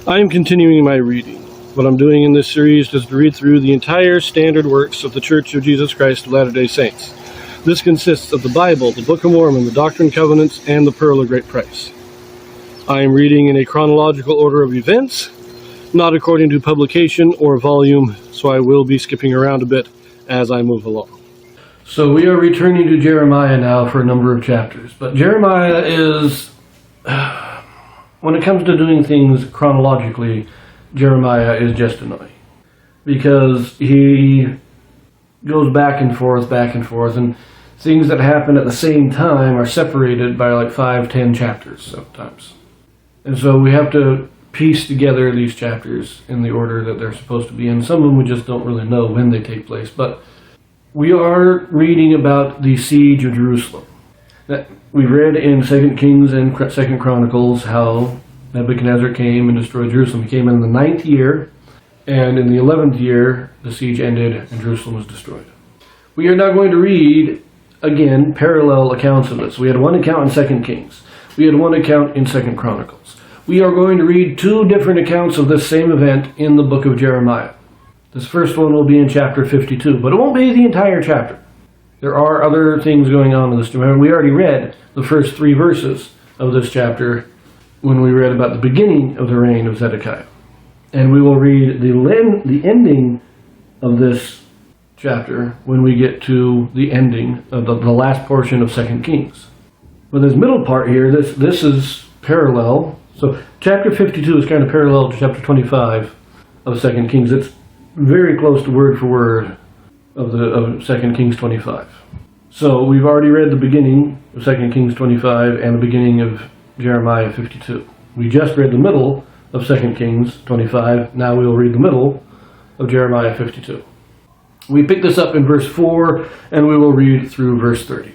I am continuing my reading. What I'm doing in this series is to read through the entire standard works of the Church of Jesus Christ of Latter-day Saints. This consists of the Bible, the Book of Mormon, the Doctrine and Covenants, and the Pearl of Great Price. I am reading in a chronological order of events, not according to publication or volume, so I will be skipping around a bit as I move along. So we are returning to Jeremiah now for a number of chapters, but Jeremiah is, when it comes to doing things chronologically, Jeremiah is just annoying, because he goes back and forth, and things that happen at the same time are separated by like 5-10 chapters sometimes. And so we have to piece together these chapters in the order that they're supposed to be in. Some of them we just don't really know when they take place, but we are reading about the siege of Jerusalem. We read in 2 Kings and 2 Chronicles how Nebuchadnezzar came and destroyed Jerusalem. He came in the 9th year, and in the 11th year, the siege ended and Jerusalem was destroyed. We are now going to read, again, parallel accounts of this. We had one account in 2 Kings. We had one account in 2 Chronicles. We are going to read two different accounts of this same event in the book of Jeremiah. This first one will be in chapter 52, but it won't be the entire chapter. There are other things going on in this. Remember, we already read the first 3 verses of this chapter when we read about the beginning of the reign of Zedekiah. And we will read the ending of this chapter when we get to the ending of the last portion of 2 Kings. But this middle part here, this is parallel. So chapter 52 is kind of parallel to chapter 25 of 2 Kings. It's very close to word for word of 2 Kings 25. So we've already read the beginning of 2 Kings 25 and the beginning of Jeremiah 52. We just read the middle of 2 Kings 25. Now we will read the middle of Jeremiah 52. We pick this up in verse 4, and we will read through verse 30.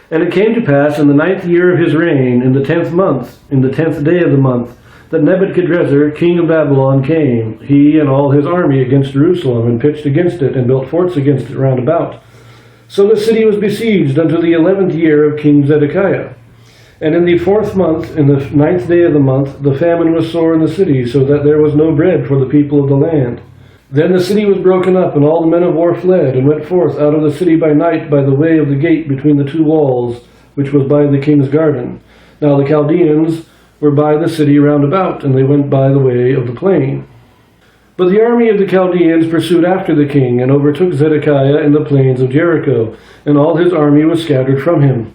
And it came to pass in the 9th year of his reign, in the 10th month, in the 10th day of the month, that Nebuchadrezzar, king of Babylon, came, he and all his army, against Jerusalem, and pitched against it, and built forts against it round about. So the city was besieged unto the 11th year of King Zedekiah. And in the 4th month, in the 9th day of the month, the famine was sore in the city, so that there was no bread for the people of the land. Then the city was broken up, and all the men of war fled, and went forth out of the city by night by the way of the gate between the 2 walls, which was by the king's garden. Now the Chaldeans were by the city round about, and they went by the way of the plain. But the army of the Chaldeans pursued after the king, and overtook Zedekiah in the plains of Jericho, and all his army was scattered from him.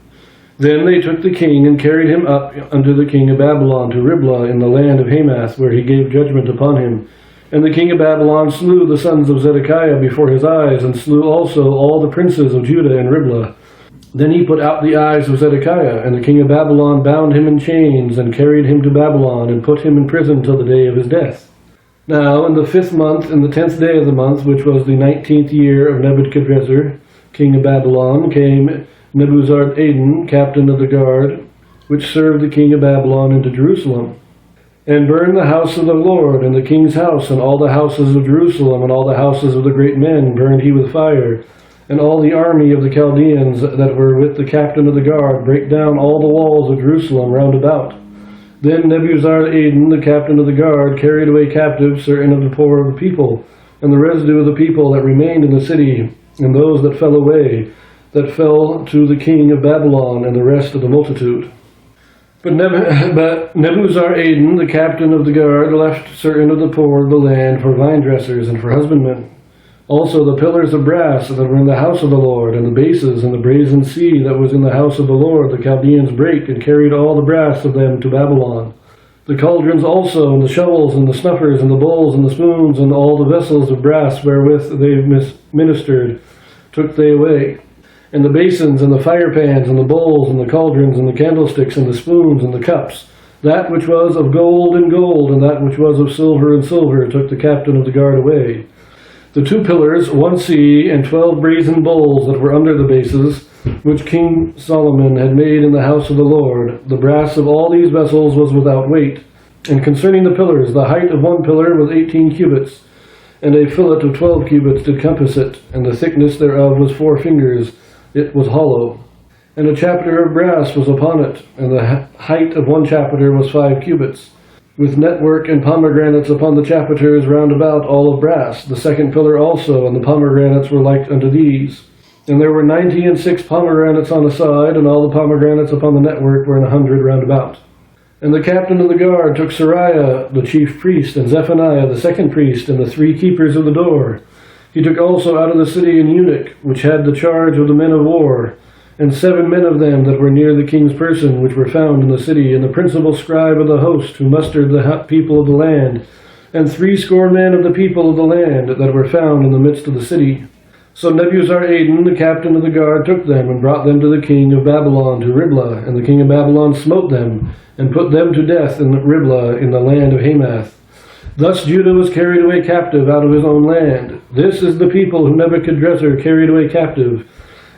Then they took the king, and carried him up unto the king of Babylon to Riblah in the land of Hamath, where he gave judgment upon him. And the king of Babylon slew the sons of Zedekiah before his eyes, and slew also all the princes of Judah in Riblah. Then he put out the eyes of Zedekiah, and the king of Babylon bound him in chains, and carried him to Babylon, and put him in prison till the day of his death. Now in the 5th month, in the 10th day of the month, which was the 19th year of Nebuchadrezzar, king of Babylon, came Nebuzaradan, captain of the guard, which served the king of Babylon, into Jerusalem, and burned the house of the Lord, and the king's house, and all the houses of Jerusalem, and all the houses of the great men burned he with fire. And all the army of the Chaldeans that were with the captain of the guard brake down all the walls of Jerusalem round about. Then Nebuzaradan, the captain of the guard, carried away captive certain of the poor of the people, and the residue of the people that remained in the city, and those that fell away, that fell to the king of Babylon, and the rest of the multitude. But Nebuzaradan, the captain of the guard, left certain of the poor of the land for vine dressers and for husbandmen. Also the pillars of brass that were in the house of the Lord, and the bases, and the brazen sea that was in the house of the Lord, the Chaldeans brake, and carried all the brass of them to Babylon. The cauldrons also, and the shovels, and the snuffers, and the bowls, and the spoons, and all the vessels of brass wherewith they ministered, took they away. And the basins, and the fire pans, and the bowls, and the cauldrons, and the candlesticks, and the spoons, and the cups, that which was of gold and gold, and that which was of silver and silver, took the captain of the guard away. The 2 pillars, 1 sea, and 12 brazen bowls that were under the bases, which King Solomon had made in the house of the Lord, the brass of all these vessels was without weight. And concerning the pillars, the height of 1 pillar was 18 cubits, and a fillet of 12 cubits did compass it, and the thickness thereof was 4 fingers, it was hollow. And a chapiter of brass was upon it, and the height of 1 chapiter was 5 cubits. with network and pomegranates upon the chapiters round about, all of brass. The second pillar also, and the pomegranates were like unto these. And there were 96 pomegranates on a side, and all the pomegranates upon the network were 100 round about. And the captain of the guard took Sariah the chief priest, and Zephaniah the second priest, and the 3 keepers of the door. He took also out of the city an eunuch, which had the charge of the men of war, and 7 men of them that were near the king's person, which were found in the city, and the principal scribe of the host, who mustered the people of the land, and 70 men of the people of the land that were found in the midst of the city. So Nebuzaradan, the captain of the guard, took them, and brought them to the king of Babylon, to Riblah. And the king of Babylon smote them, and put them to death in Riblah, in the land of Hamath. Thus Judah was carried away captive out of his own land. This is the people whom Nebuchadrezzar carried away captive.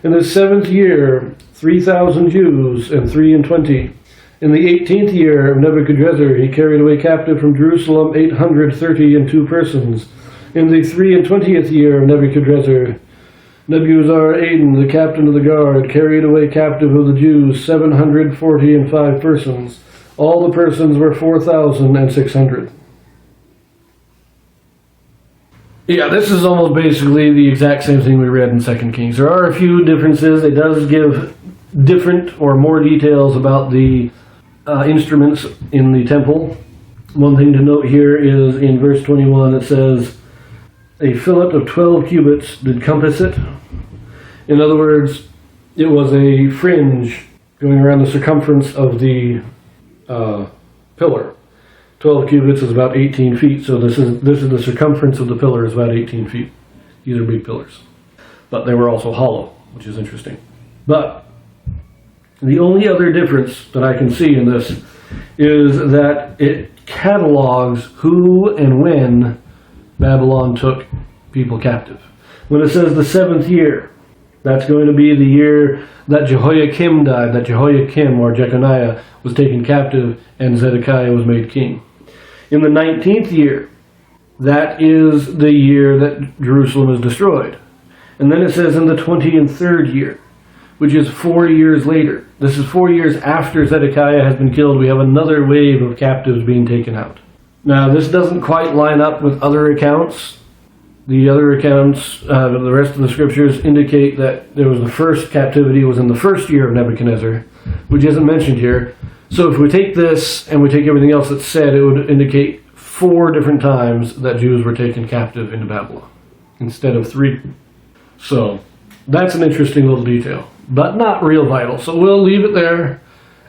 In the 7th year, 3,000 Jews, and 23. In the 18th year of Nebuchadrezzar, he carried away captive from Jerusalem 832 persons. In the 23rd year of Nebuchadrezzar, Nebuzaradan, the captain of the guard, carried away captive of the Jews 745 persons. All the persons were 4,600. Yeah, this is almost basically the exact same thing we read in 2 Kings. There are a few differences. It does give different or more details about the instruments in the temple. One thing to note here is in verse 21 it says, a fillet of 12 cubits did compass it. In other words, it was a fringe going around the circumference of the pillar. 12 cubits is about 18 feet, so this is the circumference of the pillar is about 18 feet. These are big pillars. But they were also hollow, which is interesting. But the only other difference that I can see in this is that it catalogs who and when Babylon took people captive. When it says the 7th year, that's going to be the year that Jehoiakim died, that Jehoiakim or Jeconiah was taken captive and Zedekiah was made king. In the 19th year, that is the year that Jerusalem is destroyed. And then it says in the 23rd year, which is 4 years later. This is 4 years after Zedekiah has been killed. We have another wave of captives being taken out. Now, this doesn't quite line up with other accounts. The other accounts, the rest of the scriptures indicate that there was the first captivity was in the 1st year of Nebuchadnezzar, which isn't mentioned here. So if we take this and we take everything else that's said, it would indicate 4 different times that Jews were taken captive into Babylon, instead of 3. So that's an interesting little detail, but not real vital. So we'll leave it there.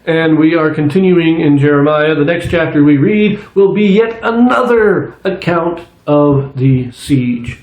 And we are continuing in Jeremiah. The next chapter we read will be yet another account of the siege.